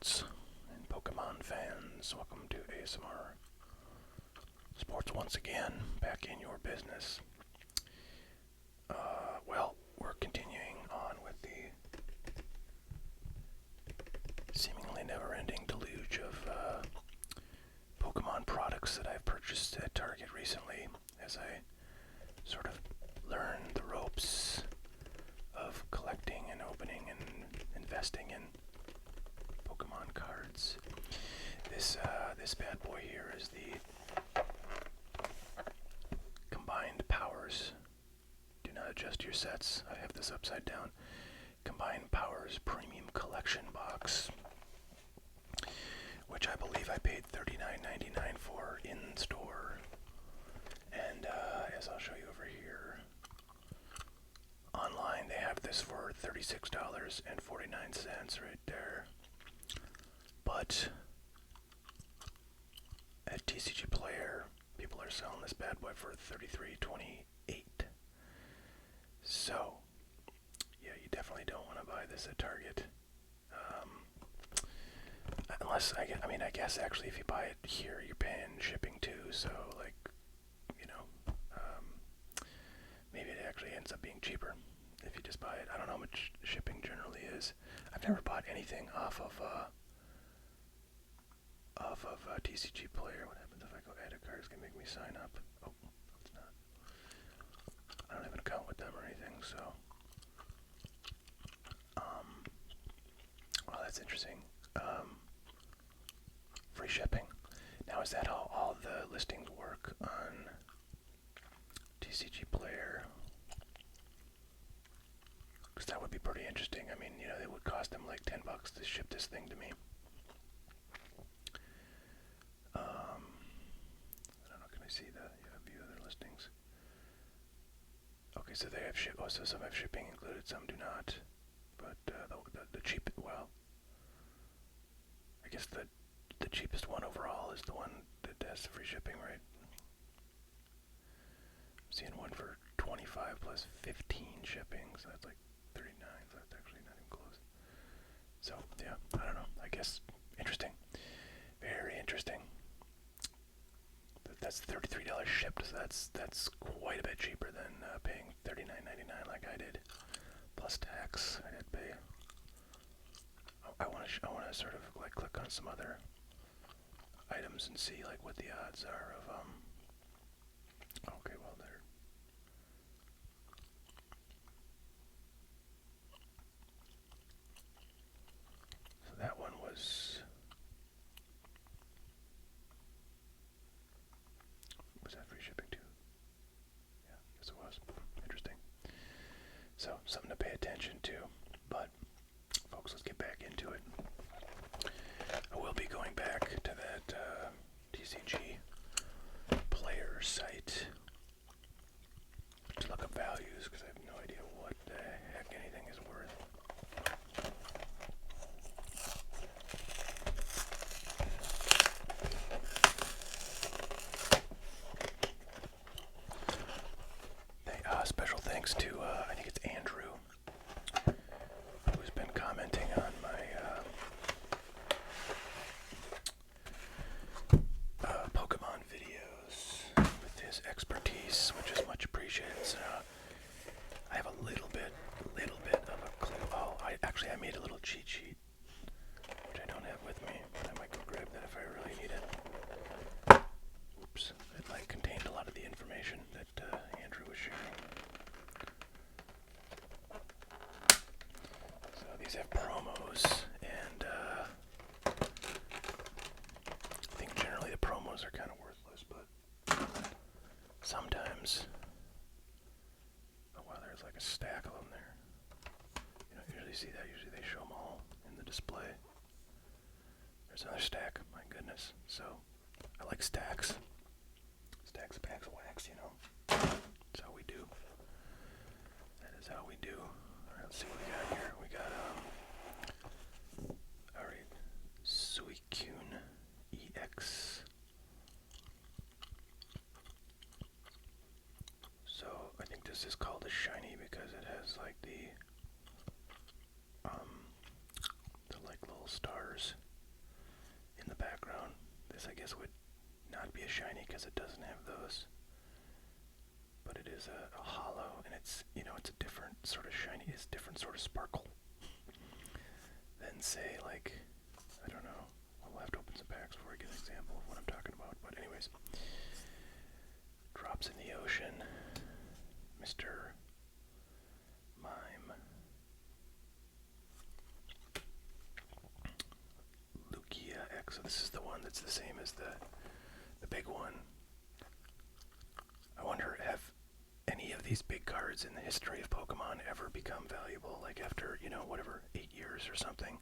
sports and Pokemon fans. Welcome to ASMR Sports once again, back in your business. Well, we're continuing on with the seemingly never-ending deluge of Pokemon products that I've purchased at Target recently as I sort of learn the ropes of collecting and opening and investing in Pokemon cards. This bad boy here is the Combined Powers. Do not adjust your sets. I have this upside down. Combined Powers Premium Collection Box, which I believe I paid $39.99 for in store. And as I'll show you over here, online they have this for $36.49 right there. But at TCG Player, people are selling this bad boy for $33.28. So, yeah, you definitely don't want to buy this at Target. Unless, I guess actually if you buy it here, you're paying shipping too, so like, maybe it actually ends up being cheaper if you just buy it. I don't know how much shipping generally is. I've never bought anything off of TCG Player. What happens if I go add a card? It's gonna make me sign up. Oh, no, it's not. I don't have an account with them or anything, so. Well, that's interesting. Free shipping. Now, is that how all the listings work on TCG Player? Because that would be pretty interesting. I mean, it would cost them like $10 to ship this thing to me. I don't know, can I see the view of their listings? Okay, so they have so some have shipping included, some do not. But the cheap, well, I guess the cheapest one overall is the one that has the free shipping, right? I'm seeing one for 25 plus 15 shipping, so that's like 39, so that's actually not even close. So, yeah, I don't know. I guess interesting. Very interesting. But that's $33 shipped, so that's quite a bit cheaper than paying $39.99 like I did. Plus tax, I did pay. I want to sort of like click on some other items and see like what the odds are of okay, well there. So that one was that free shipping too? Yeah, yes it was. Interesting. So something to pay attention to. But folks, let's get back into it. I will be going back to that TCG Player site to look up values because I have no idea what the heck anything is worth. Special thanks to, I think it's Andrew, who's been commenting on my Pokemon videos with his expertise, which is much appreciated. So, I have a little bit of a clue. Oh, I made a little cheat sheet, which I don't have with me, but I might go grab that if I really need it. Oops, it like contained a lot of the information that Andrew was sharing. So these have promos, and I think generally the promos are kind of worthless, but sometimes. Oh wow, there's like a stack of them there. You don't usually see that. Usually they show them all in the display. There's another stack. My goodness. So I like stacks. Stacks, packs, wax. That's how we do. That is how we do. Alright, let's see what we got here. We got, alright, Suicune EX. So, I think this is called a shiny because it has, like, the like, little stars background. This, I guess, would not be a shiny because it doesn't have those. But it is a hollow, and it's, it's a different sort of shiny, it's different sort of sparkle than, say, like, I don't know. We'll have to open some packs before I get an example of what I'm talking about. But anyways, drops in the ocean, Mr. Mime. Lugia X. So this is the one that's the same as the big one. I wonder, have any of these big cards in the history of Pokemon ever become valuable? Like after, whatever, 8 years or something?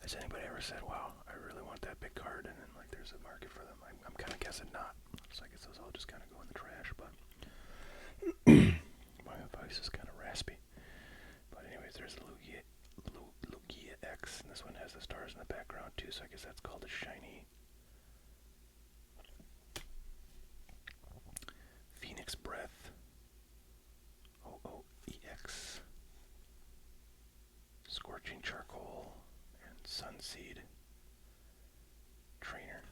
Has anybody ever said, wow, I really want that big card, and then like there's a market for them? I'm kind of guessing not. So I guess those all just kind of go in the trash, but my voice is kind of raspy. But anyways, there's Lugia X, and this one has the stars in the background too, so I guess that's called a shiny. Phoenix Breath. OOEX. Scorching Charcoal and Sunseed Trainer.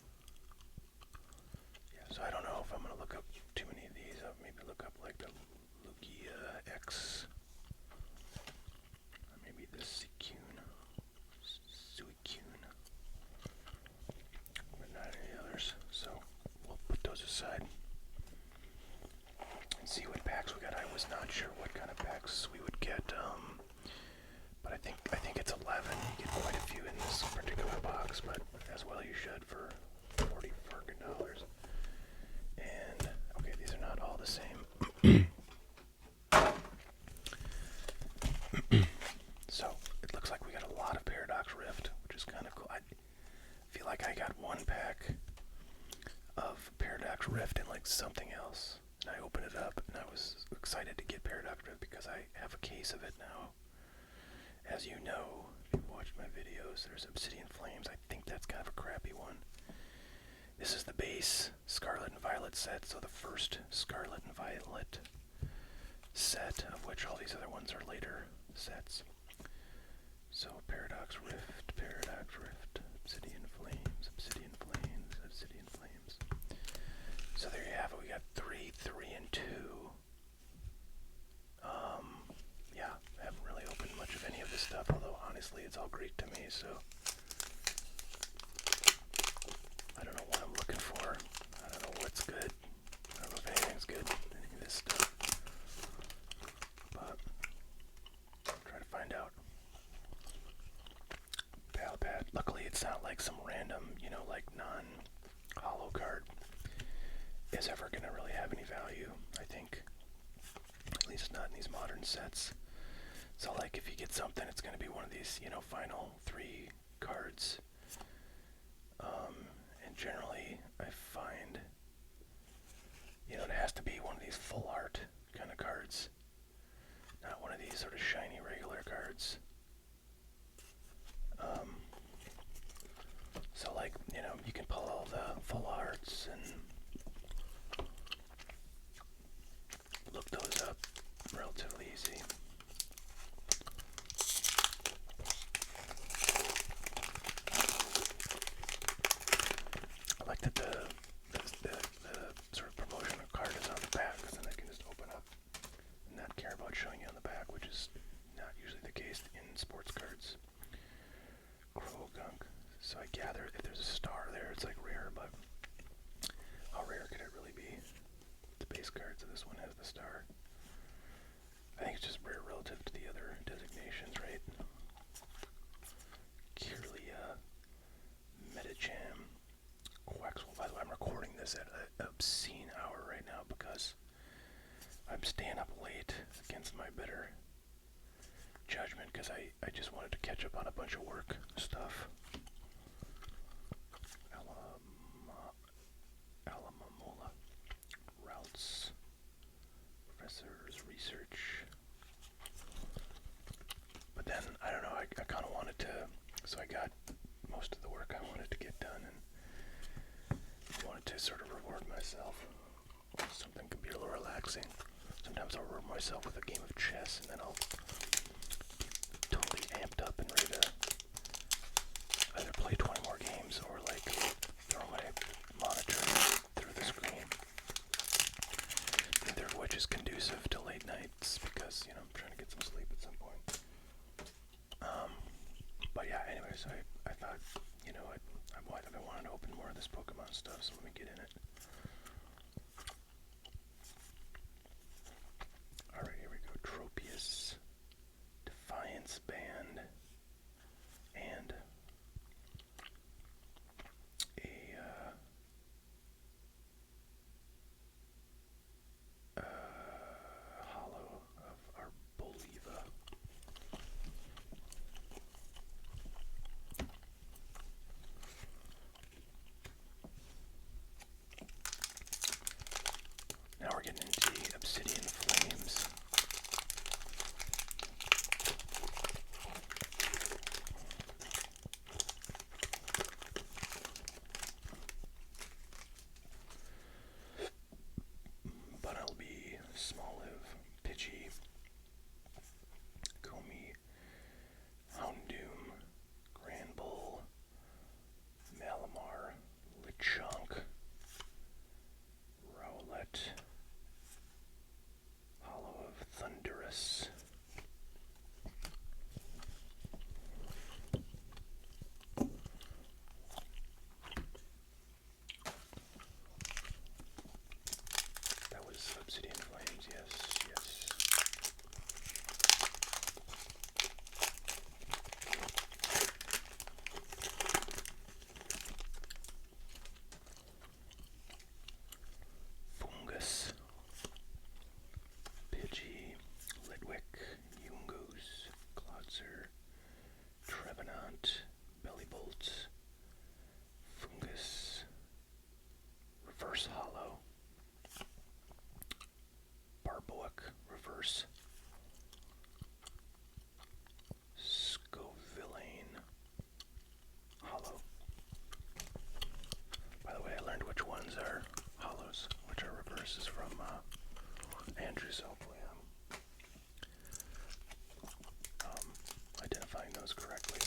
Yeah, so I don't know if I'm going to look up too many of these. I'll maybe look up like the Lugia X. Or maybe the Suicune. But not any others. So we'll put those aside and see what packs we got. I was not sure what kind of packs we would get. But I think it's 11. You get quite a few in this particular box, but as well you should for $40 fucking dollars. And okay, these are not all the same. So it looks like we got a lot of Paradox Rift, which is kind of cool. I feel like I got one pack of Paradox Rift and like something else, and I opened it up and I was excited to get Paradox Rift because I have a case of it now. As you know, if you've watched my videos, there's Obsidian Flames. I think that's kind of a crappy one. This is the base Scarlet and Violet set, so the first Scarlet and Violet set, of which all these other ones are later sets. So Paradox Rift, Obsidian Flames, Obsidian Flames, Obsidian Flames. So there you have it. We got 3, 3, and 2. Yeah, I haven't really opened much of any of this stuff, although honestly it's all Greek to me, so I don't know what I'm looking for. I don't know what's good. I don't know if anything's good, any of this stuff. But I'll try to find out. Palpad. Luckily it's not like some random, like non-hollow card is ever going to really have any value, I think. At least not in these modern sets. So like if you get something, it's going to be one of these, final 3 cards. And generally I find, it has to be one of these full art kind of cards. Not one of these sort of shiny regular cards. So like, you can pull all the full arts and look those up relatively easy. I like that the sort of promotional card is on the back, because then I can just open up and not care about showing you on the back, which is not usually the case in sports cards. Croagunk. So I gather if there's a star there, it's like rare, but how rare could it really be? The base card, so this one has the star. I think it's just rare relative to the other designations, right? Kirlia, Medicham, Quaxwell. By the way, I'm recording this at an obscene hour right now because I'm staying up late against my better judgment because I just wanted to catch up on a bunch of work stuff. Alamamola, routes, professors, research. But then, I don't know, I kind of wanted to, so I got most of the work I wanted to get done and wanted to sort of reward myself with something could be a little relaxing. Sometimes I'll reward myself with a game of chess and then I'll be totally amped up and ready to either play 20 more games games or like throw my monitor through the screen. Neither of which is conducive to late nights because, I'm trying to get some sleep at some point. But yeah, anyways, I thought, I've been wanting to open more of this Pokemon stuff, so let me get in it. Alright, here we go. Tropius, Defiance Band, and a hollow of Arboliva. Now we're getting into the Obsidian Flames. Bunnelby, Smoliv, Pidgey, Comey, Houndoom, Granbull, Malamar, Lechonk, Rowlet, Hollow of Thundurus, that was Obsidian Flames, yes. Fungus, Pidgey, Litwick, Yungoos, Cloudser, Trevenant, Bellibolt, Fungus, Reverse Hollow, Barboak, Reverse, Scovillain, Hollow. By the way, I learned which ones are hollows, which are reverses from Andrew, so hopefully I'm identifying those correctly.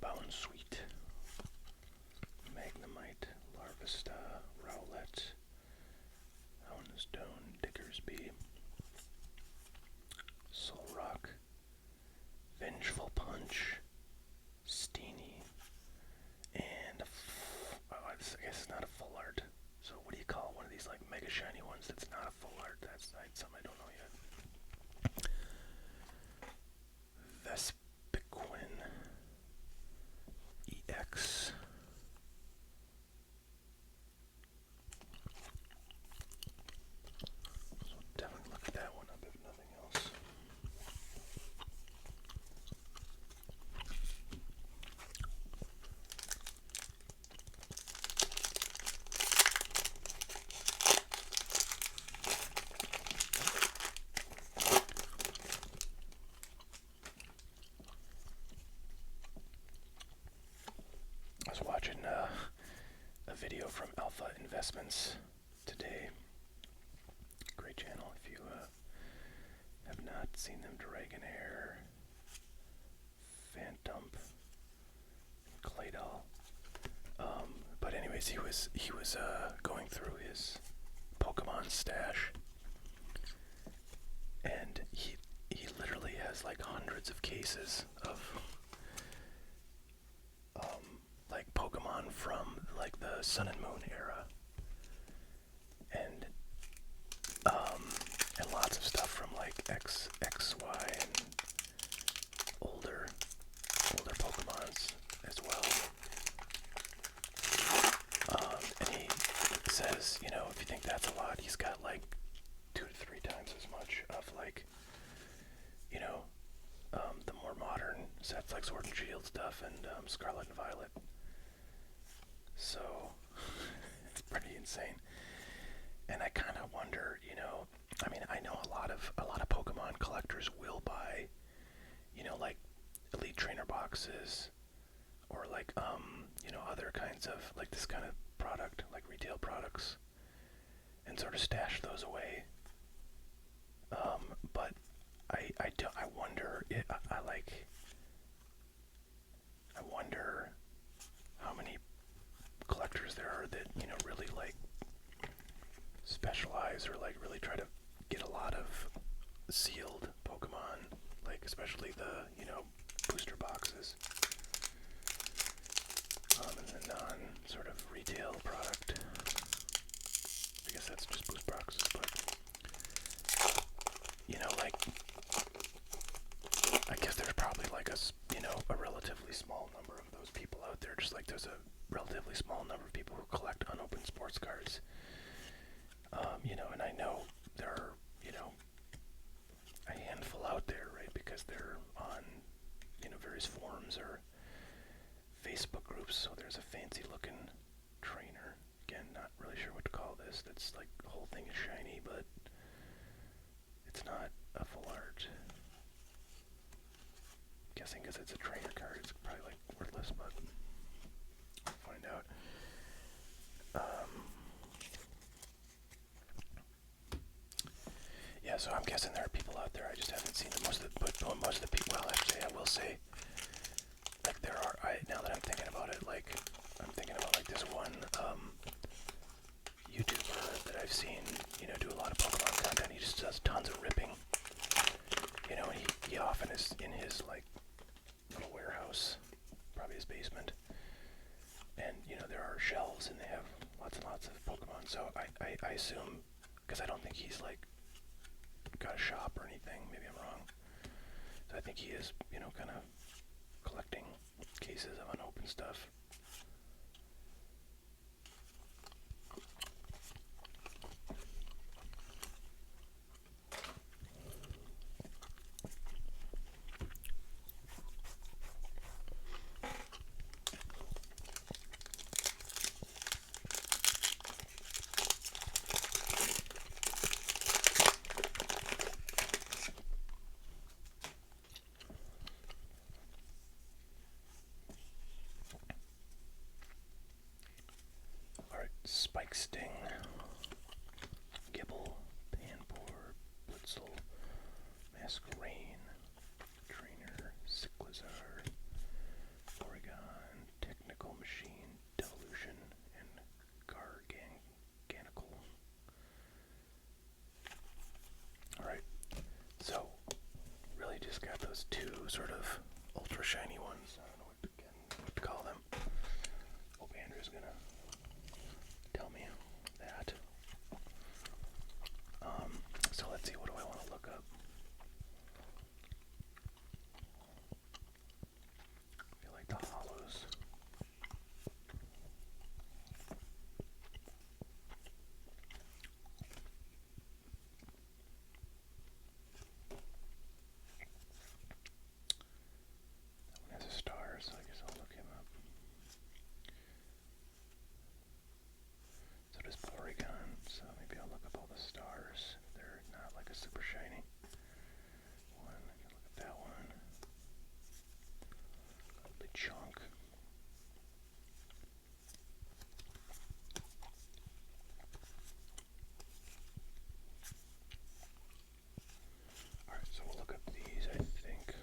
Bounsweet, Magnemite, Larvesta, Rowlet, Houndstone, Diggersby, Solrock, Vengeful Punch, Steenie, and I guess it's not a full art. So what do you call one of these like mega shiny ones that's not a full art? That's something I don't know yet. Vespiquen, EX, so definitely look at that one up if nothing else. I was watching a video from Alpha Investments today. Great channel if you have not seen them. Dragonair, Phantom, Claydol. But anyways, he was going through his Pokemon stash, and he literally has like hundreds of cases of like Pokemon from like the Sun and Moon era, and lots of stuff from like X, Y, and older Pokemons as well. And he says, if you think that's a lot, he's got like 2 to 3 times as much of like, the more modern sets like Sword and Shield stuff and Scarlet and Violet. So it's pretty insane. And I kind of wonder, I mean, I know a lot of Pokemon collectors will buy, like Elite Trainer boxes or like other kinds of like this kind of product, like retail products, and sort of stash those away. But I wonder, I wonder how many collectors there are that, really like specialize or like really try to get a lot of sealed Pokemon, like especially the, booster boxes, and the non sort of retail product. I guess that's just booster boxes, but like I guess there's probably like a relatively small number of those people out there, just like there's a relatively small number of people who collect unopened sports cards. And I know there are, a handful out there, right? Because they're on, various forums or Facebook groups. So there's a fancy looking trainer. Again, not really sure what to call this. That's like the whole thing is shiny, but it's not a full art. Guessing because it's a trainer card, it's probably like worthless, but we'll find out. Yeah, so I'm guessing there are people out there. I just haven't seen them. Most of the people. Well, actually, I will say, like there are. Now that I'm thinking about it, like I'm thinking about like this one YouTuber that I've seen, do a lot of Pokemon content. He just does tons of ripping. And he often is in his like little warehouse, probably his basement, and there are shelves and they have lots and lots of Pokemon. So I assume, because I don't think he's like got a shop or anything, maybe I'm wrong, so I think he is kind of collecting cases of unopened stuff. Spike Sting, Gibble, Panpour, Blitzel, Masquerain, Trainer, Cyclizar, Oregon, Technical Machine, Devolution, and Garganical. Alright, so really just got those two sort of ultra shiny ones. I don't know what to call them. Hope Andrew's gonna tell me that. So let's see, what do I want to look up? I feel like the hollows. That one has a star, so I guess I'll look him up. So does Porygon, so maybe I'll look up all the stars. They're not like a super shiny one. I can look at that one. The chunk. Alright, so we'll look up these, I think.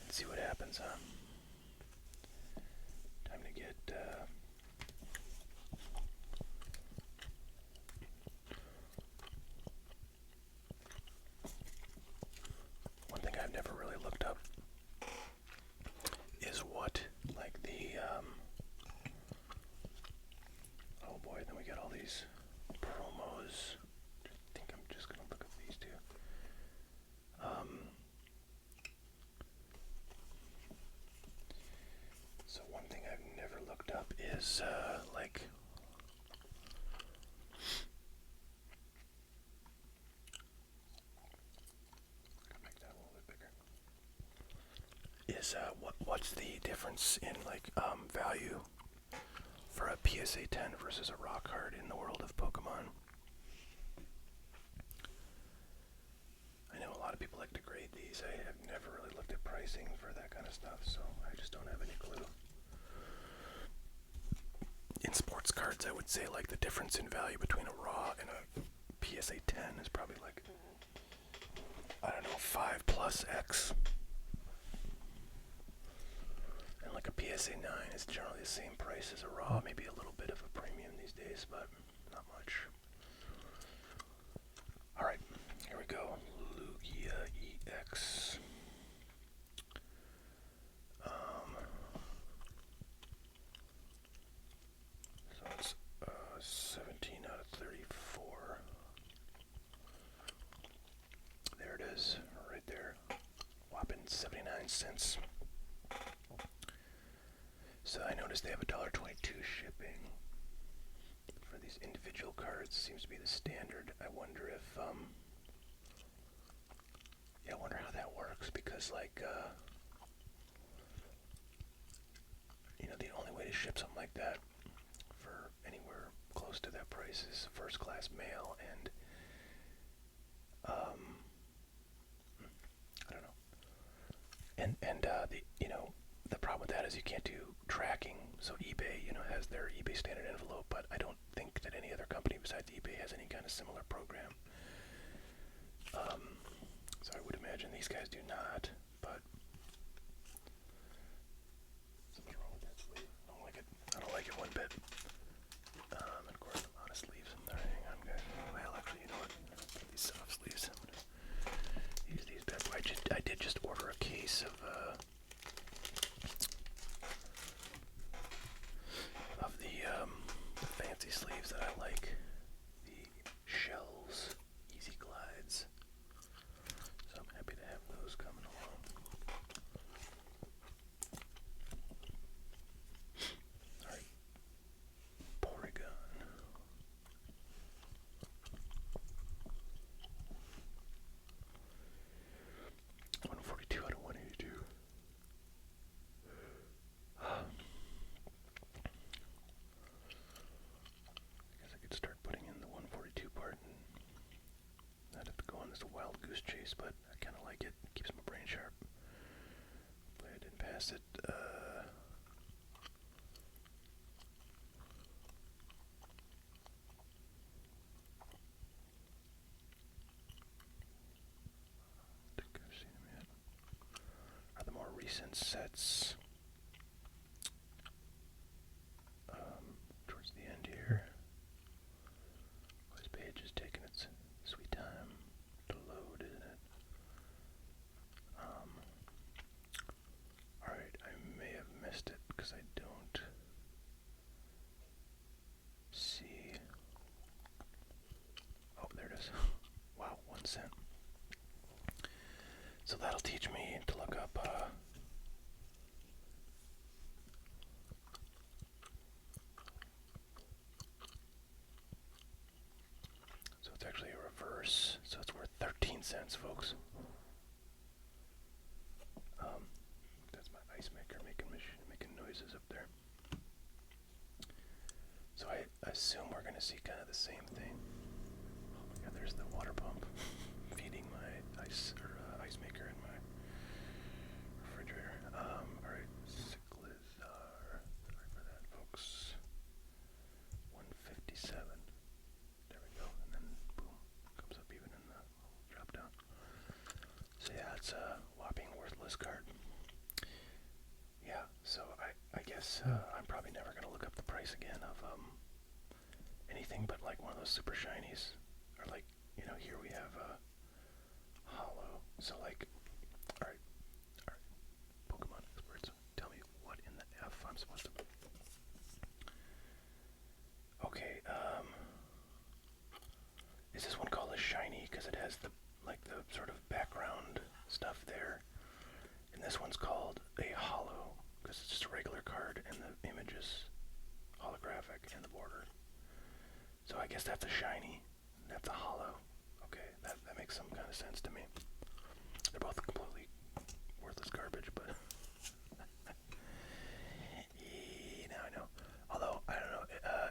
And see what happens, huh? Time to get, one thing I've never really looked up is what, like the, oh boy, then we got all these promos. I think I'm just gonna look up these two. So one thing I've never looked up is, like, make that a little bit bigger. Is what's the difference in like value for a PSA 10 versus a rock card in the world of Pokemon? I know a lot of people like to grade these. I have never really looked at pricing for that kind of stuff, so I just don't have any clue. In sports cards, I would say like the difference in value between a raw and a PSA 10 is probably like, I don't know, 5 plus X. And like a PSA 9 is generally the same price as a raw, maybe a little bit of a premium these days, but not much. Alright, here we go. Lugia EX. So it's 17 out of 34. There it is, right there. Whopping 79 cents. So I noticed they have $1.22 shipping for these individual cards. Seems to be the standard. I wonder if, yeah, I wonder how that works, because like, you know, the only way to ship something like that for anywhere close to that price is first class mail, and I don't know. And the, you know, the problem with that is you can't do tracking. So eBay, you know, has their eBay standard envelope, but I don't think that any other company besides eBay has any kind of similar program. So I would imagine these guys do not, but something's wrong with that sleeve. I don't like it. I don't like it one bit. And of course, a lot of sleeves. Alright, hang on, guys. Well, actually, you know what? These soft sleeves. I'm gonna use these bad boys. I did just order a case of the fancy sleeves that I like. The shells, easy glides. So I'm happy to have those coming along. Alright. Porygon. 142 out of 182. I guess I could start putting in the 142 part and not have to go on this wild goose chase, but I kind of like it. It keeps my brain sharp. Hopefully I didn't pass it. I think I've seen them yet. Are the more recent sets towards the end here? This page is taking its sweet time to load, isn't it? Alright, I may have missed it because I don't see. Oh, there it is. Wow, 1 cent. So that'll teach me to look up so it's actually a reverse, so it's worth 13 cents, folks. That's my ice maker making noises up there. So I assume we're going to see kind of the same thing. Oh my god, there's the water pump feeding my ice maker in my refrigerator. Alright, Cyclizar. Sorry for that, folks. 157. There we go, and then boom, comes up even in the drop down. So yeah, it's a whopping worthless card. Yeah, so I guess I'm probably never going to look up the price again of anything but like one of those super shinies. Or like, you know, here we have hollow. So like, alright, Pokemon experts, tell me what in the F I'm supposed to... Okay, is this one called a shiny because it has the, like the sort of background stuff there? And this one's called a hollow because it's just a regular card and the image is holographic in the border. So I guess that's a shiny. That's a hollow. Okay, that makes some kind of sense to me. They're both completely worthless garbage, but yeah, now I know. Although I don't know,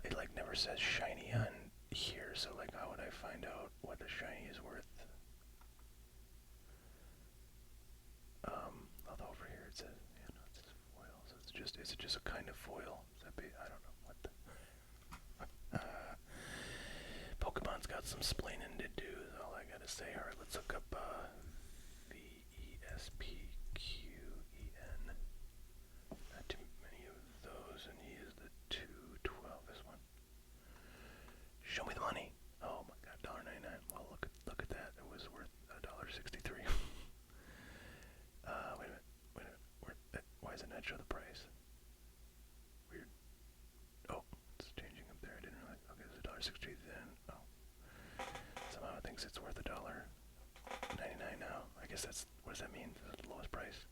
it like never says shiny on here. So like, how would I find out what the shiny is worth? Although over here it says, yeah, no, it says foil. So it's just, is it just a kind of foil? Is that I don't know what the... some splaining to do, is all I gotta say. Alright, let's look up VESPQEN. Not too many of those, and he is the 212, this one. Show me the money. Oh my god, $1.99. Well, look at that. It was worth $1.63. Wait a minute. Why does it not show the price? Weird. Oh, it's changing up there. I didn't realize. Okay, it's $1.63 then. Oh. Somehow it thinks it's worth $1.99 now. I guess that's, what does that mean? That's the lowest price.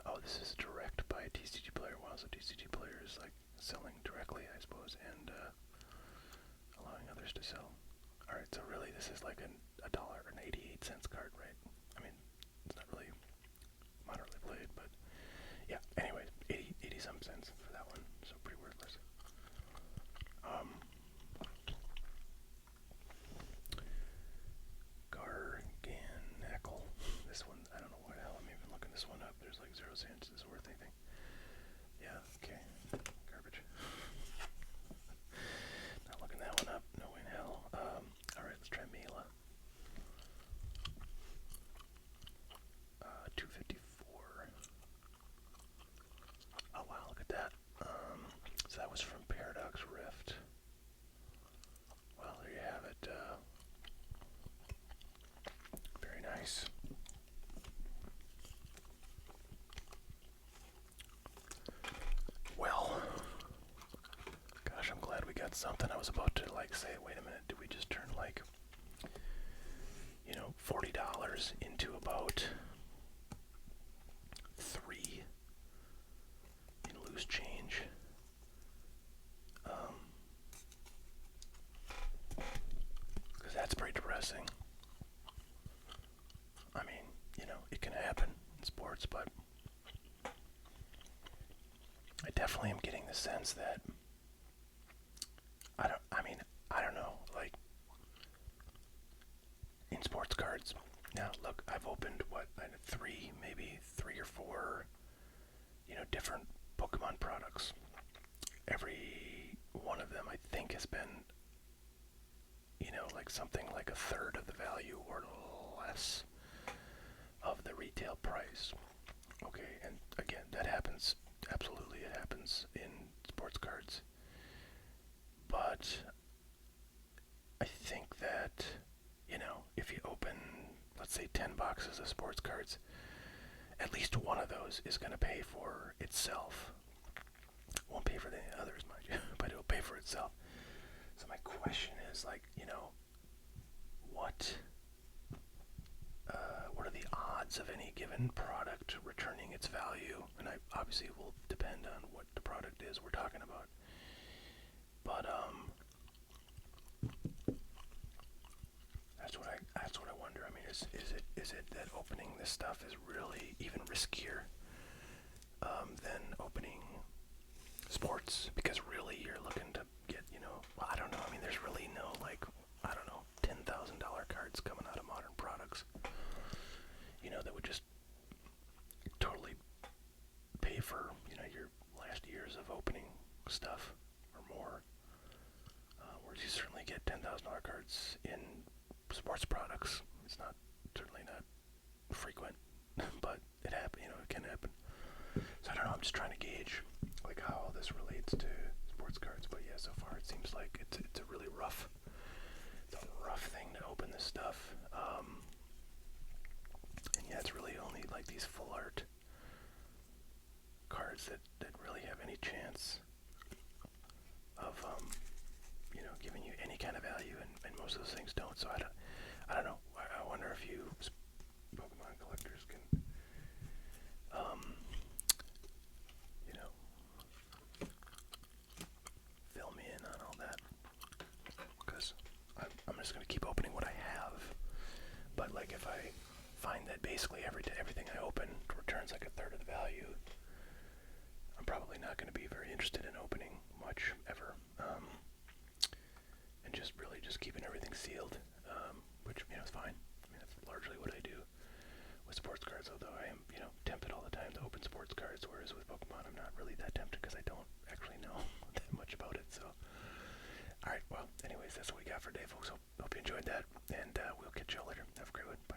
Oh, this is direct by TCG Player. Wow, so TCG Player is like selling directly, I suppose, and allowing others to sell. Alright, so really this is like $1.88 card, right? I mean, it's not really moderately played, but yeah, anyways, 80 some cents for that one, so pretty worthless. Garganacl. This one, I don't know why the hell I'm even looking this one up. There's like 0 cents. Is it worth anything? Yeah, okay. Garbage. Not looking that one up. No way in hell. Alright, let's try Mila. 254. Oh wow, look at that. So that was from Paradox Rift. Well, there you have it. Very nice. Well, gosh, I'm glad we got something. I was about to like say, wait a minute, did we just turn like, $40 into about 3 in loose change? Because that's pretty depressing. I mean, it can happen in sports, but I definitely am getting the sense that I don't know, like in sports cards. Now, look, I've opened maybe three or four, different Pokemon products. Every one of them, I think, has been, like something like a third of the value or less of the retail price. Okay, and again, that happens. Absolutely, it happens in sports cards. But I think that, if you open, let's say, 10 boxes of sports cards, at least one of those is going to pay for itself. Won't pay for the others, mind you, but it'll pay for itself. So my question is, like, what are the odds of any given product returning its value? And obviously it will depend on what the product is we're talking about. But that's what I wonder. I mean, is it that opening this stuff is really even riskier than opening sports? Because really you're looking to get, well, I don't know. I mean, there's really no, like, I don't know, $10,000 cards coming out of modern products, that would just totally pay for, your last years of opening stuff or more. Whereas you certainly get $10,000 cards in sports products. It's certainly not frequent, but it can happen. So I don't know, I'm just trying to gauge like how all this relates to sports cards. But yeah, so far it seems like it's a really rough thing to open this stuff. And yeah, it's really only like these full art cards that really have any chance of giving you any kind of value, and most of those things don't. So I don't know. I wonder if you Pokemon collectors can fill me in on all that, because I'm just gonna keep opening what I have. But like, if I find that basically everything I open returns like a third of the value, I'm probably not going to be very interested in opening much ever, and just keeping everything sealed, which is fine. I mean, that's largely what I do with sports cards. Although I am tempted all the time to open sports cards, whereas with Pokemon I'm not really that tempted because I don't actually know that much about it. So, all right, well, that's what we got for today, folks. Hope you enjoyed that, and we'll catch y'all later. Have a great one. Bye.